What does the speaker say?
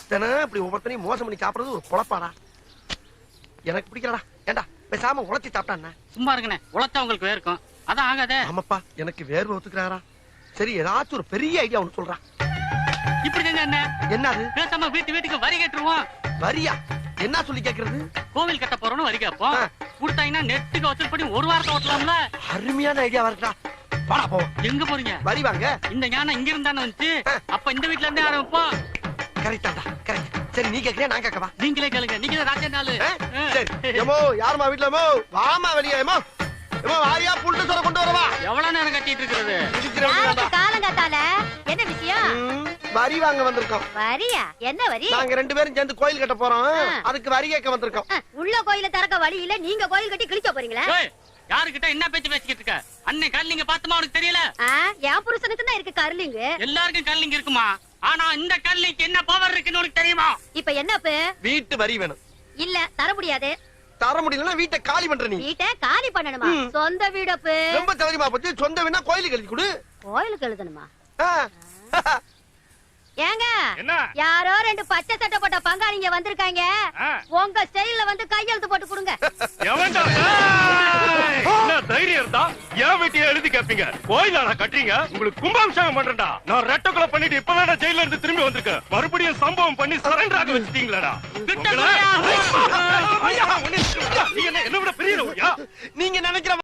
தினம் இப்படி ஒவ்வொருத்தனையும் மோசம் பண்ணி சாப்பிடுறது ஒரு பொழப்பாடா. எனக்கு பிடிக்கலடா. ஏண்டா பேசாம உழைச்சி சாப்பிட்டா சும்மா இருங்கண்ணே, உழைச்சா உங்களுக்கு வேர்க்கும். அதான் ஆகாதே. ஆமாப்பா, எனக்கு வேர்வை ஒத்துக்கிறாரா? சரி, ஏதாச்சும் ஒரு பெரிய ஐடியா ஒண்ணு சொல்றான். இப்படி செஞ்சா என்ன? என்னது? பேசாம வீட்டுக்கு வரி கட்டுருவோம். வரியா? என்ன சொல்லி கேக்குறது? கோவில் கட்ட போறோம்னு வரி கேட்போம். கொடுத்தாங்கன்னா நெட்டுக்கு வசூல் பண்ணி ஒரு வாரத்தை ஓட்டலாம்ல. அருமையான ஐடியா வரட்டா. வாடா போ. எங்க போறீங்க? வரி வாங்க. இந்த ஞானம் இங்க இருந்தானே வந்துச்சு. அப்ப இந்த வீட்ல இருந்தே ஆரம்பிப்போம். கரெக்டாடா, கரெக்ட். சரி, நீ கேக்குறியா நான் கேட்கவா? நீங்களே கேளுங்க. நீங்க தான் ராஜா நாளு. சரி. எமோ யாருமா வீட்ல? எமோ வாமா வெளியே. எமோ எமோ வாரியா புல்ட்டு சோற கொண்டு வரவா? எவ்வளவு நேரம் கட்டிட்டு இருக்கிறது? காலங்காத்தால என்ன விஷயம்? வரி வாங்க வந்திருக்கோம். வரியா? என்ன வரி? நாங்க 2 பேரும் சேர்ந்து கோயில் கட்ட போறோம். அதுக்கு வரி கேட்க வந்திருக்கோம். உள்ள கோயில திறக்க வழி இல்ல, நீங்க கோயில் கட்டி கிழிச்ச போறீங்களா? யாருக்கிட்ட என்ன பேச்சு பேசிக்கிட்டு இருக்க? அன்னை கல்லிங்க பாத்துமா உனக்கு தெரியல? என் புருஷனுக்கு தான் இருக்கு கர்லிங். எல்லாருக்கும் கல்லிங்க இருக்குமா? ஆனா இந்த கல்லிக்கு என்ன பவர் இருக்குன்னு உனக்கு தெரியுமா? இப்ப என்னப்பு? வீட்டு வரி வேணும். இல்ல தர முடியாது. தர முடியலன்னா வீட்டை காலி பண்ற. நீ வீட்டை காலி பண்ணணுமா? சொந்த வீடப்பு. ரொம்ப சௌரியமா போச்சு. சொந்த வீடா கோயிலுக்கு எழுதி கொடு. கோயிலுக்கு எழுதணுமா? ஏங்க, என்ன? யாரோ 2 பச்சை சட்டை போட்ட பங்காளிங்க வந்திருக்காங்க. உங்க ஸ்டைல்ல வந்து கையெழுத்து போட்டு கொடுங்க. எவன்டா? என்ன தைரியம் இருந்தா ஏன் வீட்டையே எழுதி கேப்பீங்க? கோயிலாடா கட்டுறீங்க? உங்களுக்கு கும்பாபிஷேகம் பண்றேன்டா. நான் ரெட்டக்குள்ள பண்ணிட்டு இப்பதான் ஜெயில இருந்து திரும்பி வந்திருக்கேன். மறுபடியும் சம்பவம் பண்ணி சரண்டர் ஆக வச்சிட்டீங்களாடா? நீங்க என்ன விட